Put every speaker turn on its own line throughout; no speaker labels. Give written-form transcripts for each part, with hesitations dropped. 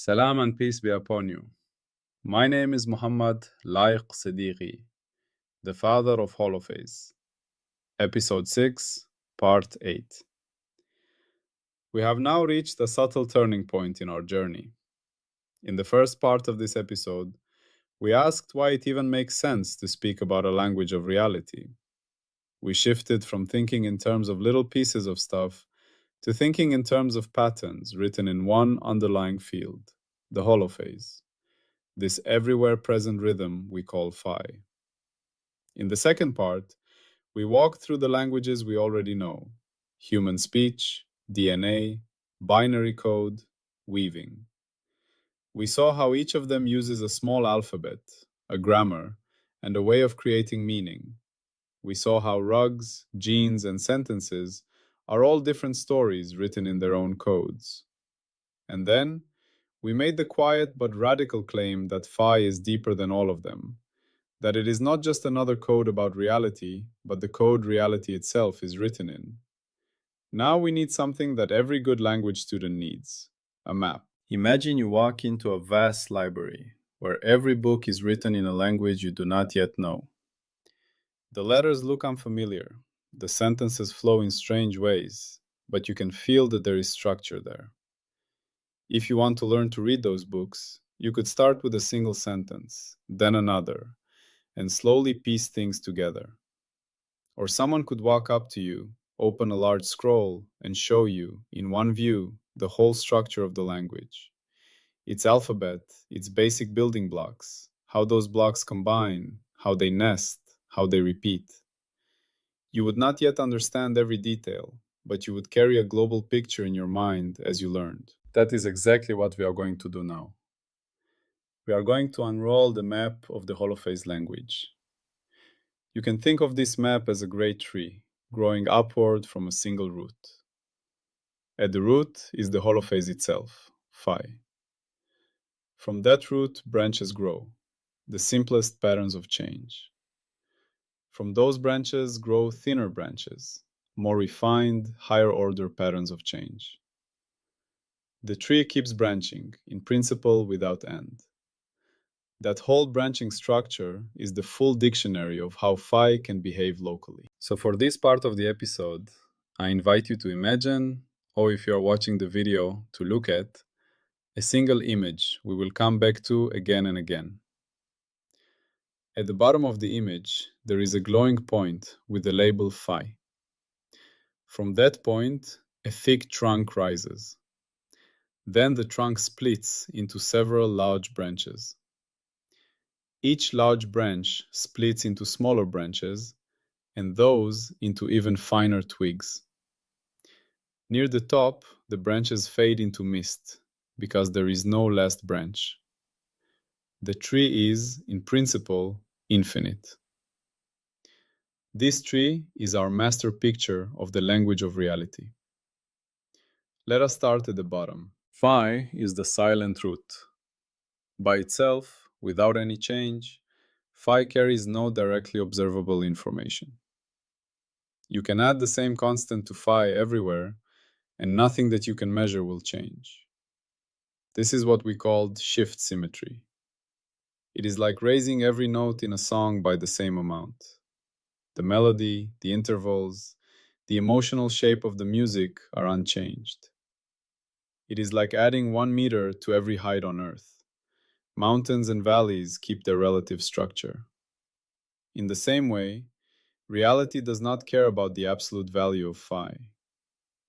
Salam and peace be upon you. My name is Muhammad Laiq Siddiqui, the father of Holophase. Episode 6, Part 8. We have now reached a subtle turning point in our journey. In the first part of this episode, we asked why it even makes sense to speak about a language of reality. We shifted from thinking in terms of little pieces of stuff to thinking in terms of patterns written in one underlying field, the holophase, this everywhere present rhythm we call phi. In the second part, we walked through the languages we already know: human speech, DNA, binary code, weaving. We saw how each of them uses a small alphabet, a grammar, and a way of creating meaning. We saw how rugs, genes, and sentences are all different stories written in their own codes. And then, we made the quiet but radical claim that phi is deeper than all of them, that it is not just another code about reality, but the code reality itself is written in. Now we need something that every good language student needs: a map. Imagine you walk into a vast library where every book is written in a language you do not yet know. The letters look unfamiliar, the sentences flow in strange ways, but you can feel that there is structure there. If you want to learn to read those books, you could start with a single sentence, then another, and slowly piece things together. Or someone could walk up to you, open a large scroll, and show you, in one view, the whole structure of the language. Its alphabet, its basic building blocks, how those blocks combine, how they nest, how they repeat. You would not yet understand every detail, but you would carry a global picture in your mind as you learned. That is exactly what we are going to do now. We are going to unroll the map of the holophase language. You can think of this map as a great tree, growing upward from a single root. At the root is the holophase itself, phi. From that root, branches grow, the simplest patterns of change. From those branches grow thinner branches, more refined, higher-order patterns of change. The tree keeps branching, in principle without end. That whole branching structure is the full dictionary of how phi can behave locally. So for this part of the episode, I invite you to imagine, or if you are watching the video, to look at, a single image we will come back to again and again. At the bottom of the image, there is a glowing point with the label phi. From that point, a thick trunk rises. Then the trunk splits into several large branches. Each large branch splits into smaller branches, and those into even finer twigs. Near the top, the branches fade into mist, because there is no last branch. The tree is, in principle, infinite. This tree is our master picture of the language of reality. Let us start at the bottom. Phi is the silent root. By itself, without any change, phi carries no directly observable information. You can add the same constant to phi everywhere, and nothing that you can measure will change. This is what we called shift symmetry. It is like raising every note in a song by the same amount. The melody, the intervals, the emotional shape of the music are unchanged. It is like adding 1 meter to every height on Earth. Mountains and valleys keep their relative structure. In the same way, reality does not care about the absolute value of phi.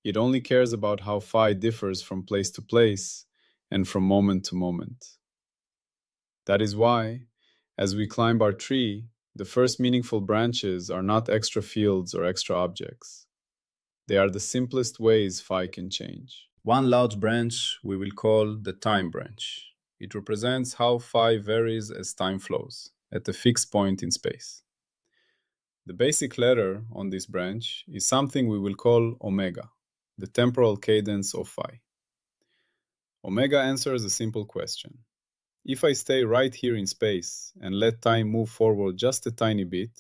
It only cares about how phi differs from place to place and from moment to moment. That is why, as we climb our tree, the first meaningful branches are not extra fields or extra objects. They are the simplest ways phi can change. One large branch we will call the time branch. It represents how phi varies as time flows, at a fixed point in space. The basic letter on this branch is something we will call omega, the temporal cadence of phi. Omega answers a simple question. If I stay right here in space and let time move forward just a tiny bit,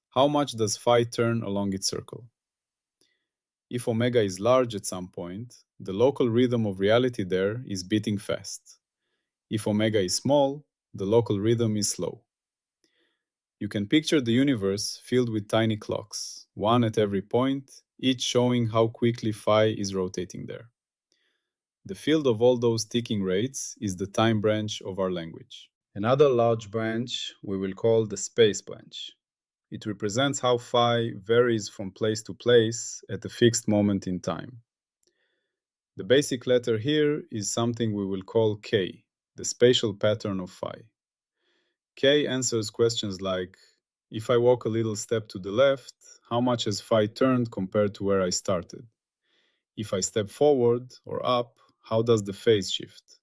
how much does phi turn along its circle? If omega is large at some point, the local rhythm of reality there is beating fast, If omega is small, the local rhythm is slow. You can picture the universe filled with tiny clocks, one at every point, each showing how quickly phi is rotating there. The field of all those ticking rates is the time branch of our language. Another large branch we will call the space branch. It represents how phi varies from place to place at a fixed moment in time. The basic letter here is something we will call K, the spatial pattern of phi. K answers questions like, if I walk a little step to the left, how much has phi turned compared to where I started? If I step forward or up, how does the phase shift?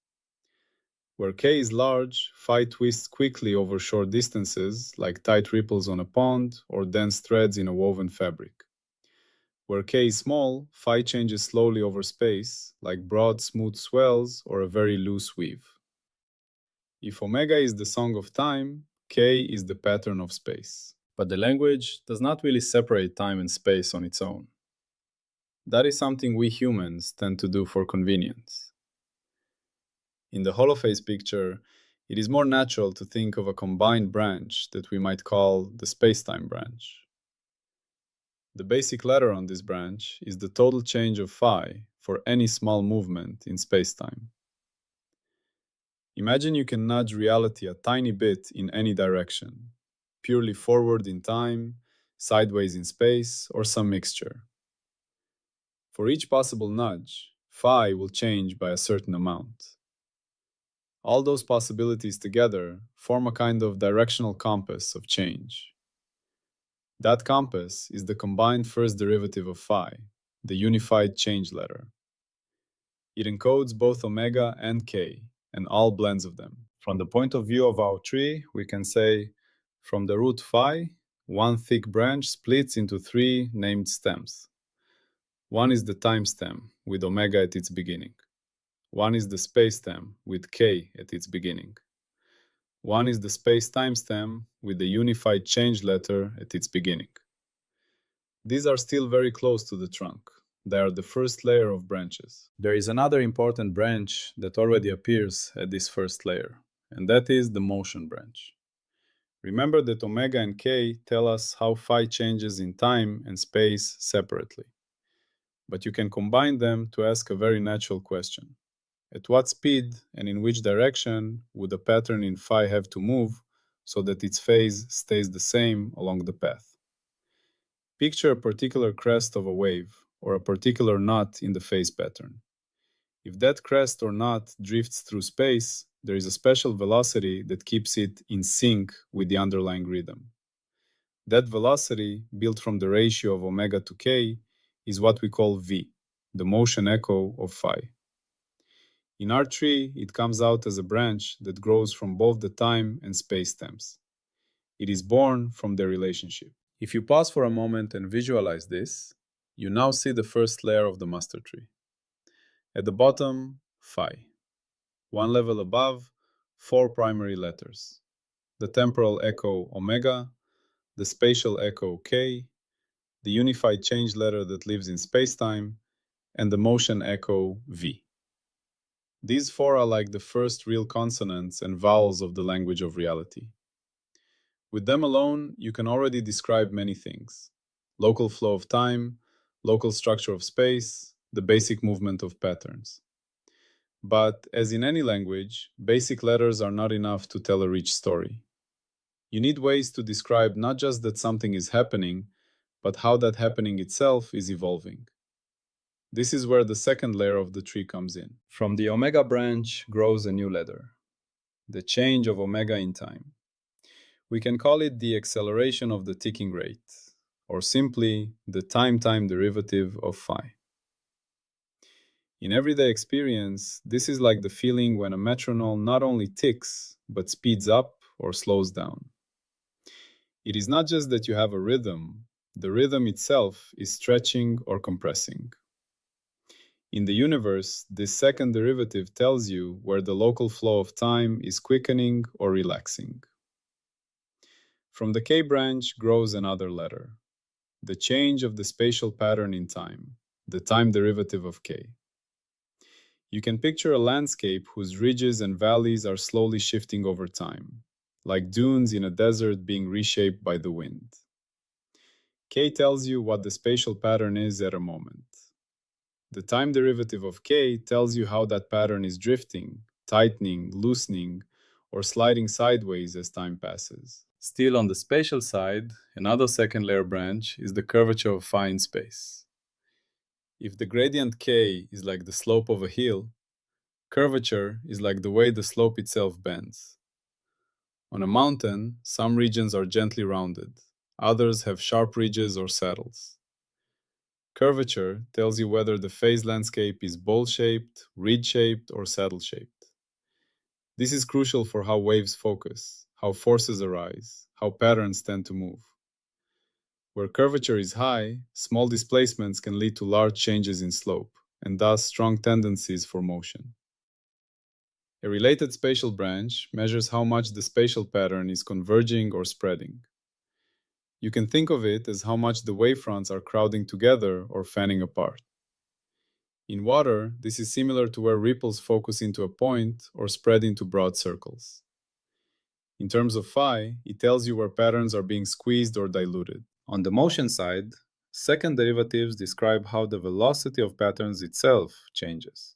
Where K is large, phi twists quickly over short distances, like tight ripples on a pond or dense threads in a woven fabric. Where K is small, phi changes slowly over space, like broad, smooth swells or a very loose weave. If omega is the song of time, K is the pattern of space. But the language does not really separate time and space on its own. That is something we humans tend to do for convenience. In the holophase picture, it is more natural to think of a combined branch that we might call the spacetime branch. The basic letter on this branch is the total change of phi for any small movement in spacetime. Imagine you can nudge reality a tiny bit in any direction, purely forward in time, sideways in space, or some mixture. For each possible nudge, phi will change by a certain amount. All those possibilities together form a kind of directional compass of change. That compass is the combined first derivative of phi, the unified change letter. It encodes both omega and k, and all blends of them. From the point of view of our tree, we can say, from the root phi, one thick branch splits into three named stems. One is the time stem, with omega at its beginning. One is the space stem, with k at its beginning. One is the space-time stem, with the unified change letter at its beginning. These are still very close to the trunk. They are the first layer of branches. There is another important branch that already appears at this first layer, and that is the motion branch. Remember that omega and k tell us how phi changes in time and space separately. But you can combine them to ask a very natural question. At what speed and in which direction would a pattern in phi have to move so that its phase stays the same along the path? Picture a particular crest of a wave or a particular knot in the phase pattern. If that crest or knot drifts through space, there is a special velocity that keeps it in sync with the underlying rhythm. That velocity, built from the ratio of omega to k, is what we call v, the motion echo of phi. In our tree, it comes out as a branch that grows from both the time and space stems. It is born from their relationship. If you pause for a moment and visualize this, you now see the first layer of the master tree. At the bottom, phi. One level above, four primary letters. The temporal echo omega, the spatial echo k, the unified change letter that lives in spacetime, and the motion echo v. These four are like the first real consonants and vowels of the language of reality. With them alone, you can already describe many things: local flow of time, local structure of space, the basic movement of patterns. But as in any language, basic letters are not enough to tell a rich story. You need ways to describe not just that something is happening, but how that happening itself is evolving. This is where the second layer of the tree comes in. From the omega branch grows a new letter, the change of omega in time. We can call it the acceleration of the ticking rate, or simply the time-time derivative of phi. In everyday experience, this is like the feeling when a metronome not only ticks, but speeds up or slows down. It is not just that you have a rhythm, the rhythm itself is stretching or compressing. In the universe, this second derivative tells you where the local flow of time is quickening or relaxing. From the K branch grows another letter, the change of the spatial pattern in time, the time derivative of K. You can picture a landscape whose ridges and valleys are slowly shifting over time, like dunes in a desert being reshaped by the wind. K tells you what the spatial pattern is at a moment. The time derivative of K tells you how that pattern is drifting, tightening, loosening, or sliding sideways as time passes. Still on the spatial side, another second layer branch is the curvature of phi in space. If the gradient K is like the slope of a hill, curvature is like the way the slope itself bends. On a mountain, some regions are gently rounded, others have sharp ridges or saddles. Curvature tells you whether the phase landscape is bowl-shaped, reed-shaped, or saddle-shaped. This is crucial for how waves focus, how forces arise, how patterns tend to move. Where curvature is high, small displacements can lead to large changes in slope, and thus strong tendencies for motion. A related spatial branch measures how much the spatial pattern is converging or spreading. You can think of it as how much the wavefronts are crowding together or fanning apart. In water, this is similar to where ripples focus into a point or spread into broad circles. In terms of phi, it tells you where patterns are being squeezed or diluted. On the motion side, second derivatives describe how the velocity of patterns itself changes.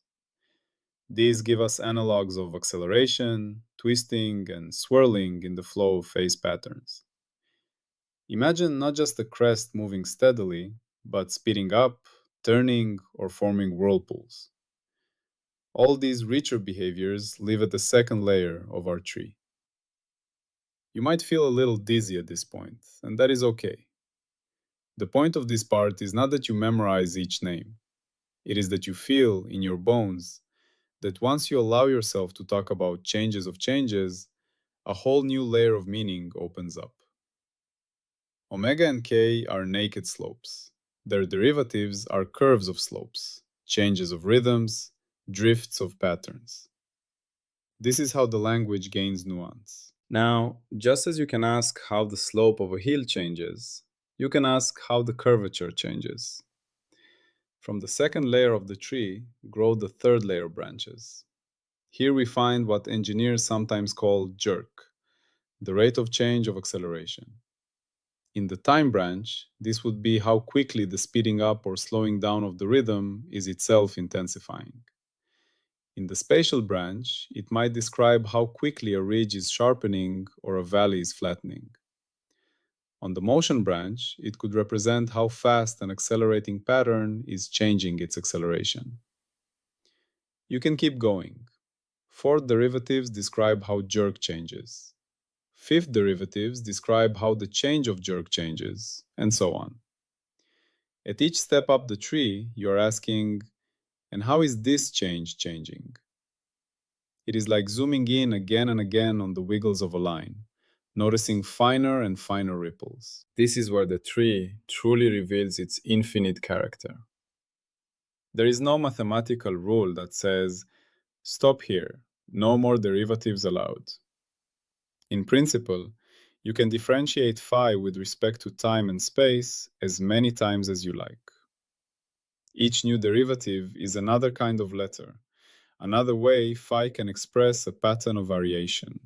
These give us analogs of acceleration, twisting, and swirling in the flow of phase patterns. Imagine not just the crest moving steadily, but speeding up, turning, or forming whirlpools. All these richer behaviors live at the second layer of our tree. You might feel a little dizzy at this point, and that is okay. The point of this part is not that you memorize each name. It is that you feel in your bones that once you allow yourself to talk about changes of changes, a whole new layer of meaning opens up. Omega and K are naked slopes. Their derivatives are curves of slopes, changes of rhythms, drifts of patterns. This is how the language gains nuance. Now, just as you can ask how the slope of a hill changes, you can ask how the curvature changes. From the second layer of the tree grow the third layer branches. Here we find what engineers sometimes call jerk, the rate of change of acceleration. In the time branch, this would be how quickly the speeding up or slowing down of the rhythm is itself intensifying. In the spatial branch, it might describe how quickly a ridge is sharpening or a valley is flattening. On the motion branch, it could represent how fast an accelerating pattern is changing its acceleration. You can keep going. Fourth derivatives describe how jerk changes. Fifth derivatives describe how the change of jerk changes, and so on. At each step up the tree, you are asking, and how is this change changing? It is like zooming in again and again on the wiggles of a line, noticing finer and finer ripples. This is where the tree truly reveals its infinite character. There is no mathematical rule that says, stop here, no more derivatives allowed. In principle, you can differentiate phi with respect to time and space as many times as you like. Each new derivative is another kind of letter, another way phi can express a pattern of variation.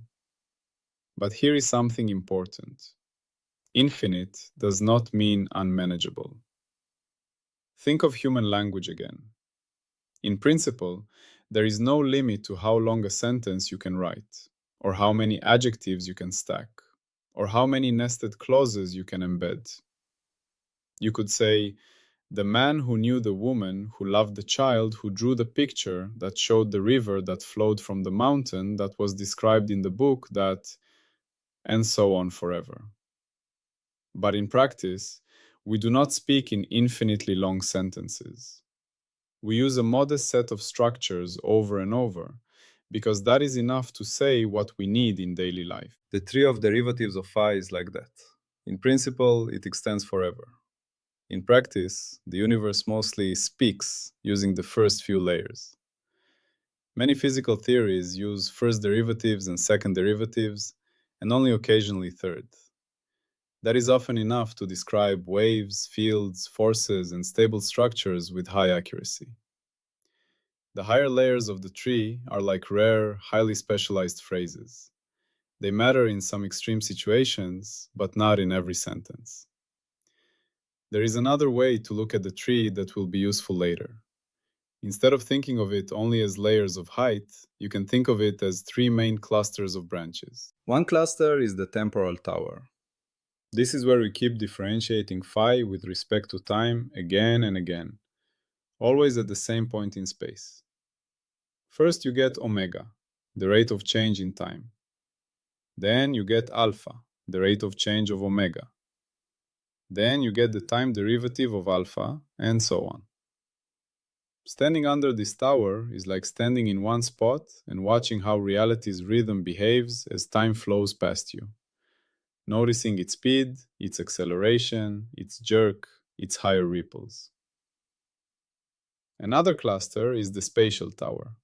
But here is something important. Infinite does not mean unmanageable. Think of human language again. In principle, there is no limit to how long a sentence you can write, or how many adjectives you can stack, or how many nested clauses you can embed. You could say, the man who knew the woman who loved the child who drew the picture that showed the river that flowed from the mountain that was described in the book that, and so on forever. But in practice, we do not speak in infinitely long sentences. We use a modest set of structures over and over, because that is enough to say what we need in daily life. The tree of derivatives of phi is like that. In principle, it extends forever. In practice, the universe mostly speaks using the first few layers. Many physical theories use first derivatives and second derivatives, and only occasionally third. That is often enough to describe waves, fields, forces, and stable structures with high accuracy. The higher layers of the tree are like rare, highly specialized phrases. They matter in some extreme situations, but not in every sentence. There is another way to look at the tree that will be useful later. Instead of thinking of it only as layers of height, you can think of it as three main clusters of branches. One cluster is the temporal tower. This is where we keep differentiating phi with respect to time again and again, always at the same point in space. First, you get omega, the rate of change in time. Then you get alpha, the rate of change of omega. Then you get the time derivative of alpha, and so on. Standing under this tower is like standing in one spot and watching how reality's rhythm behaves as time flows past you, noticing its speed, its acceleration, its jerk, its higher ripples. Another cluster is the spatial tower.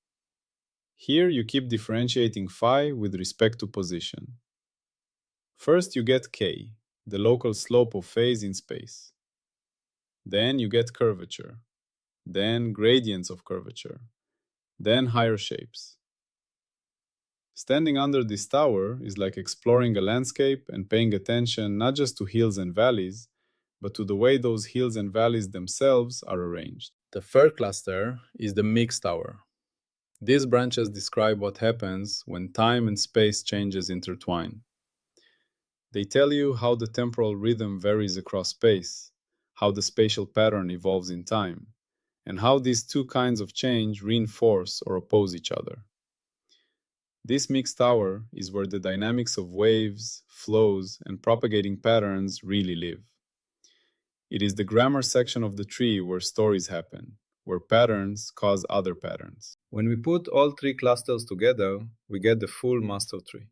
Here you keep differentiating phi with respect to position. First you get k, the local slope of phase in space. Then you get curvature, then gradients of curvature, then higher shapes. Standing under this tower is like exploring a landscape and paying attention not just to hills and valleys, but to the way those hills and valleys themselves are arranged. The third cluster is the mixed tower. These branches describe what happens when time and space changes intertwine. They tell you how the temporal rhythm varies across space, how the spatial pattern evolves in time, and how these two kinds of change reinforce or oppose each other. This mixed tower is where the dynamics of waves, flows, and propagating patterns really live. It is the grammar section of the tree where stories happen, where patterns cause other patterns. When we put all three clusters together, we get the full master tree.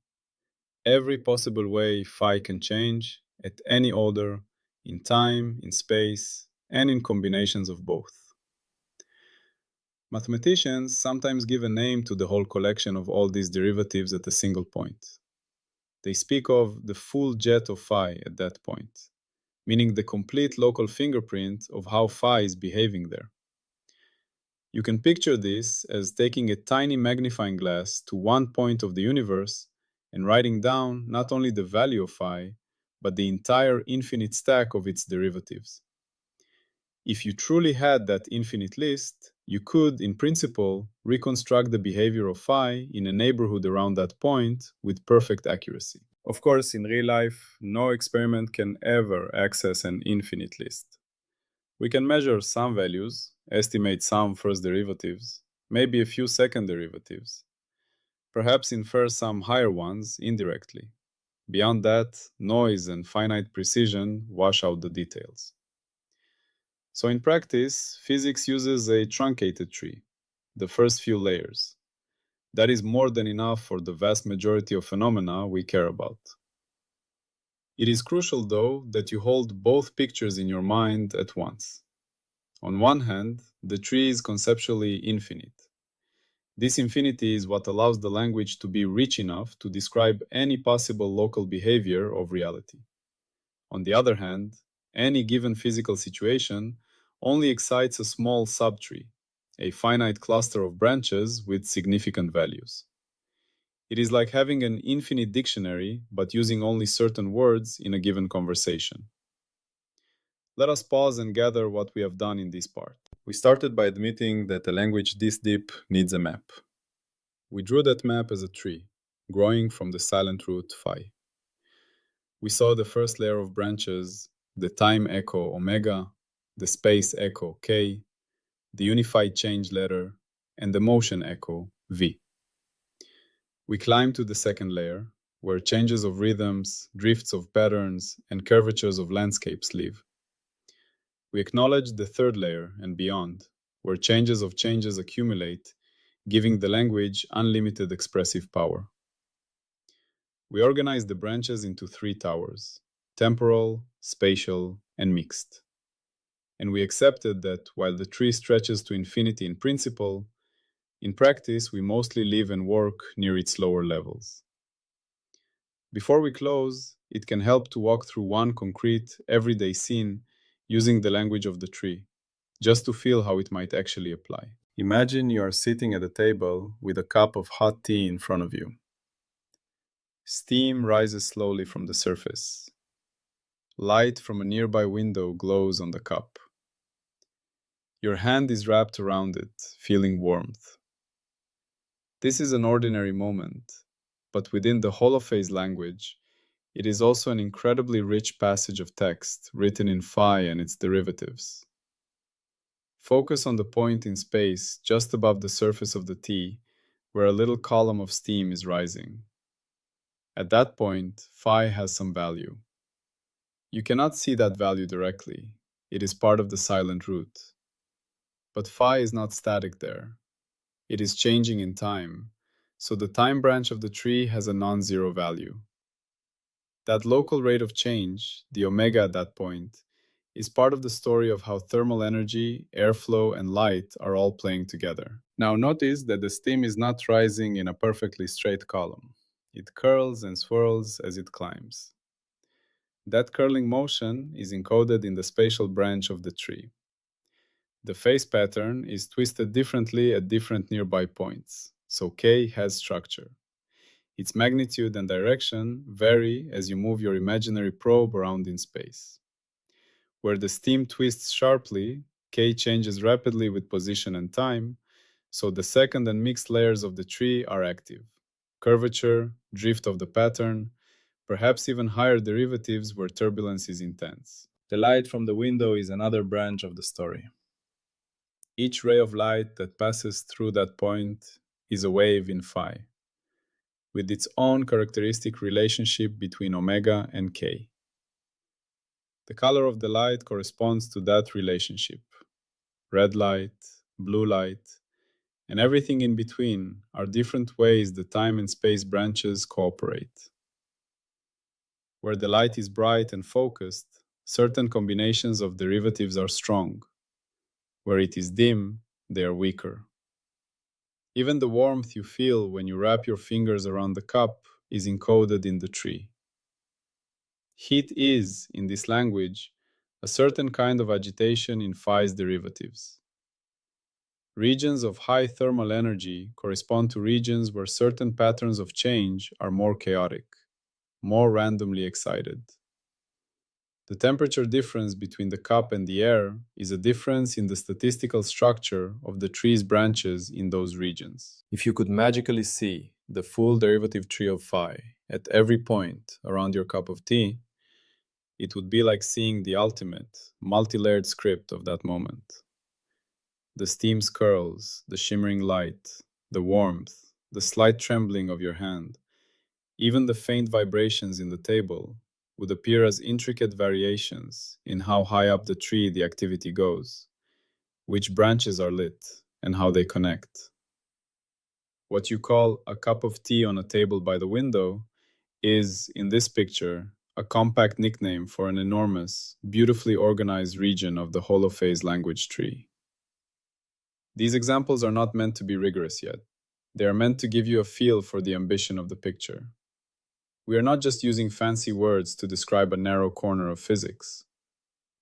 Every possible way phi can change, at any order, in time, in space, and in combinations of both. Mathematicians sometimes give a name to the whole collection of all these derivatives at a single point. They speak of the full jet of phi at that point, meaning the complete local fingerprint of how phi is behaving there. You can picture this as taking a tiny magnifying glass to one point of the universe and writing down not only the value of phi, but the entire infinite stack of its derivatives. If you truly had that infinite list, you could, in principle, reconstruct the behavior of phi in a neighborhood around that point with perfect accuracy. Of course, in real life, no experiment can ever access an infinite list. We can measure some values, estimate some first derivatives, maybe a few second derivatives, perhaps infer some higher ones indirectly. Beyond that, noise and finite precision wash out the details. So in practice, physics uses a truncated tree, the first few layers. That is more than enough for the vast majority of phenomena we care about. It is crucial, though, that you hold both pictures in your mind at once. On one hand, the tree is conceptually infinite. This infinity is what allows the language to be rich enough to describe any possible local behavior of reality. On the other hand, any given physical situation only excites a small subtree, a finite cluster of branches with significant values. It is like having an infinite dictionary, but using only certain words in a given conversation. Let us pause and gather what we have done in this part. We started by admitting that a language this deep needs a map. We drew that map as a tree, growing from the silent root phi. We saw the first layer of branches, the time echo omega, the space echo k, the unified change letter, and the motion echo v. We climbed to the second layer, where changes of rhythms, drifts of patterns, and curvatures of landscapes live. We acknowledged the third layer and beyond, where changes of changes accumulate, giving the language unlimited expressive power. We organized the branches into three towers: temporal, spatial, and mixed. And we accepted that while the tree stretches to infinity in principle, in practice we mostly live and work near its lower levels. Before we close, it can help to walk through one concrete, everyday scene using the language of the tree, just to feel how it might actually apply. Imagine you are sitting at a table with a cup of hot tea in front of you. Steam rises slowly from the surface. Light from a nearby window glows on the cup. Your hand is wrapped around it, feeling warmth. This is an ordinary moment, but within the holophase language, it is also an incredibly rich passage of text written in phi and its derivatives. Focus on the point in space just above the surface of the tea, where a little column of steam is rising. At that point, phi has some value. You cannot see that value directly. It is part of the silent root. But phi is not static there. It is changing in time, so the time branch of the tree has a non-zero value. That local rate of change, the omega at that point, is part of the story of how thermal energy, airflow, and light are all playing together. Now notice that the steam is not rising in a perfectly straight column. It curls and swirls as it climbs. That curling motion is encoded in the spatial branch of the tree. The phase pattern is twisted differently at different nearby points, so K has structure. Its magnitude and direction vary as you move your imaginary probe around in space. Where the steam twists sharply, K changes rapidly with position and time, so the second and mixed layers of the tree are active. Curvature, drift of the pattern, perhaps even higher derivatives where turbulence is intense. The light from the window is another branch of the story. Each ray of light that passes through that point is a wave in phi, with its own characteristic relationship between omega and k. The color of the light corresponds to that relationship. Red light, blue light, and everything in between are different ways the time and space branches cooperate. Where the light is bright and focused, certain combinations of derivatives are strong. Where it is dim, they are weaker. Even the warmth you feel when you wrap your fingers around the cup is encoded in the tree. Heat is, in this language, a certain kind of agitation in phi's derivatives. Regions of high thermal energy correspond to regions where certain patterns of change are more chaotic, more randomly excited. The temperature difference between the cup and the air is a difference in the statistical structure of the tree's branches in those regions. If you could magically see the full derivative tree of phi at every point around your cup of tea, it would be like seeing the ultimate, multi-layered script of that moment. The steam's curls, the shimmering light, the warmth, the slight trembling of your hand, even the faint vibrations in the table would appear as intricate variations in how high up the tree the activity goes, which branches are lit, and how they connect. What you call a cup of tea on a table by the window is, in this picture, a compact nickname for an enormous, beautifully organized region of the holophase language tree. These examples are not meant to be rigorous yet. They are meant to give you a feel for the ambition of the picture. We are not just using fancy words to describe a narrow corner of physics.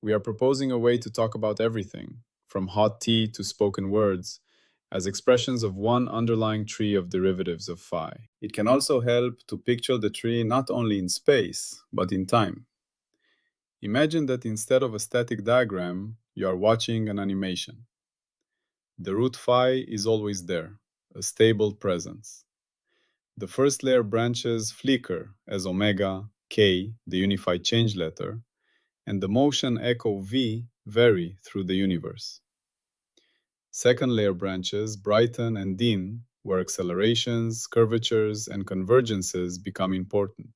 We are proposing a way to talk about everything, from hot tea to spoken words, as expressions of one underlying tree of derivatives of phi. It can also help to picture the tree not only in space, but in time. Imagine that instead of a static diagram, you are watching an animation. The root phi is always there, a stable presence. The first layer branches flicker as omega, k, the unified change letter, and the motion echo v vary through the universe. Second layer branches brighten and dim, where accelerations, curvatures, and convergences become important.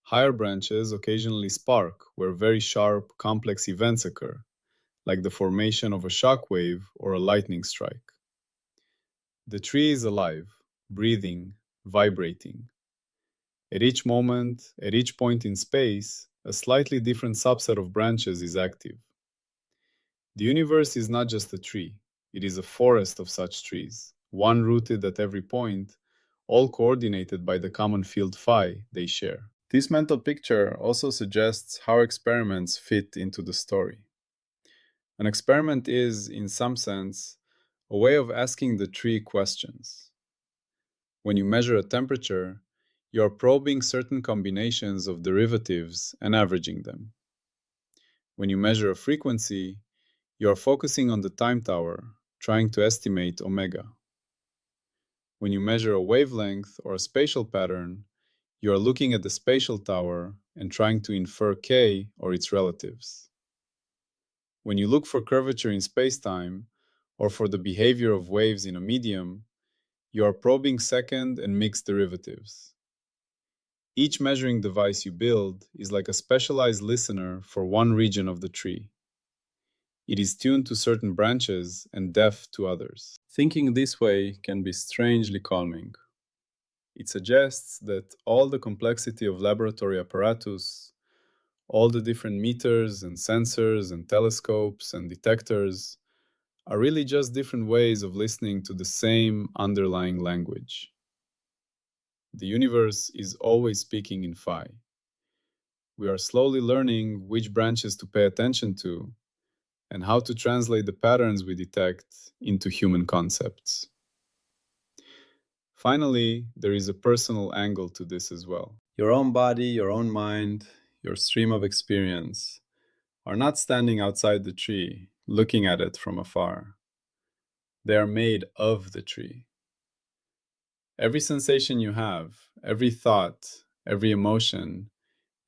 Higher branches occasionally spark, where very sharp, complex events occur, like the formation of a shock wave or a lightning strike. The tree is alive, breathing, vibrating. At each moment, at each point in space, a slightly different subset of branches is active. The universe is not just a tree, it is a forest of such trees, one rooted at every point, all coordinated by the common field phi they share. This mental picture also suggests how experiments fit into the story. An experiment is, in some sense, a way of asking the tree questions. When you measure a temperature, you are probing certain combinations of derivatives and averaging them. When you measure a frequency, you are focusing on the time tower, trying to estimate omega. When you measure a wavelength or a spatial pattern, you are looking at the spatial tower and trying to infer k or its relatives. When you look for curvature in spacetime, or for the behavior of waves in a medium, you are probing second and mixed derivatives. Each measuring device you build is like a specialized listener for one region of the tree. It is tuned to certain branches and deaf to others. Thinking this way can be strangely calming. It suggests that all the complexity of laboratory apparatus, all the different meters and sensors and telescopes and detectors, are really just different ways of listening to the same underlying language. The universe is always speaking in phi. We are slowly learning which branches to pay attention to and how to translate the patterns we detect into human concepts. Finally, there is a personal angle to this as well. Your own body, your own mind, your stream of experience are not standing outside the tree, looking at it from afar. They are made of the tree. Every sensation you have, every thought, every emotion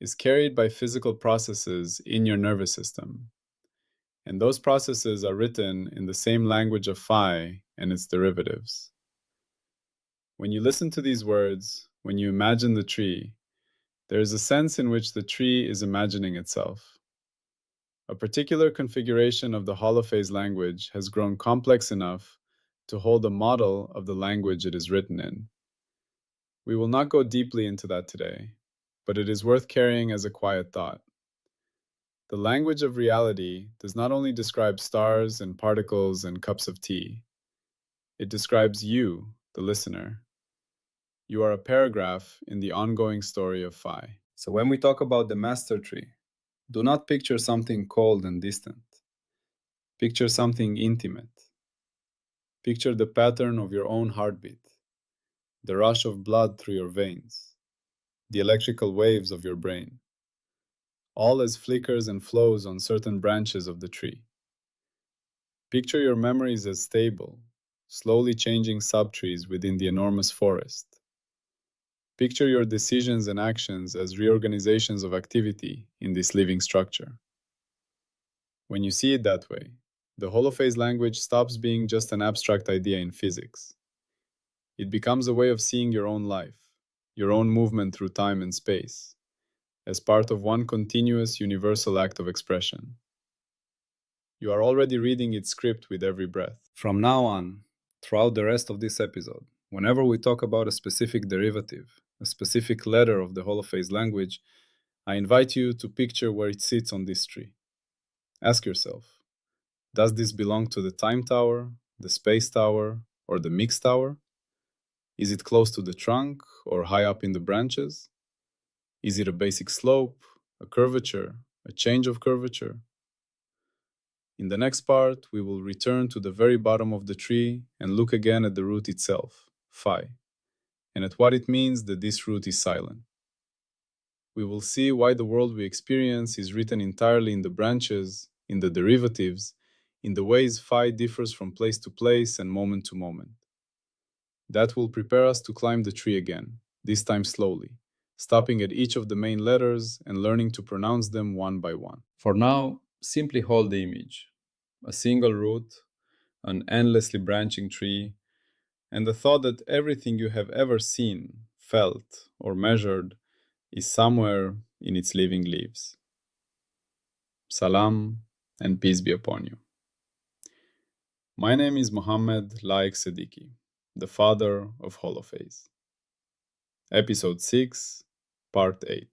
is carried by physical processes in your nervous system. And those processes are written in the same language of phi and its derivatives. When you listen to these words, when you imagine the tree, there is a sense in which the tree is imagining itself. A particular configuration of the Holophase language has grown complex enough to hold a model of the language it is written in. We will not go deeply into that today, but it is worth carrying as a quiet thought. The language of reality does not only describe stars and particles and cups of tea. It describes you, the listener. You are a paragraph in the ongoing story of phi. So when we talk about the master tree, do not picture something cold and distant. Picture something intimate. Picture the pattern of your own heartbeat, the rush of blood through your veins, the electrical waves of your brain, all as flickers and flows on certain branches of the tree. Picture your memories as stable, slowly changing subtrees within the enormous forest. Picture your decisions and actions as reorganizations of activity in this living structure. When you see it that way, the holophase language stops being just an abstract idea in physics. It becomes a way of seeing your own life, your own movement through time and space, as part of one continuous universal act of expression. You are already reading its script with every breath. From now on, throughout the rest of this episode, whenever we talk about a specific derivative, a specific letter of the holophase language, I invite you to picture where it sits on this tree. Ask yourself, does this belong to the time tower, the space tower, or the mix tower? Is it close to the trunk or high up in the branches? Is it a basic slope, a curvature, a change of curvature? In the next part, we will return to the very bottom of the tree and look again at the root itself, phi, and at what it means that this root is silent. We will see why the world we experience is written entirely in the branches, in the derivatives, in the ways phi differs from place to place and moment to moment. That will prepare us to climb the tree again, this time slowly, stopping at each of the main letters and learning to pronounce them one by one. For now, simply hold the image. A single root, an endlessly branching tree, and the thought that everything you have ever seen, felt, or measured is somewhere in its living leaves. Salam and peace be upon you. My name is Mohammed Laik Siddiqui, the father of Holophase. Episode 6, Part 8.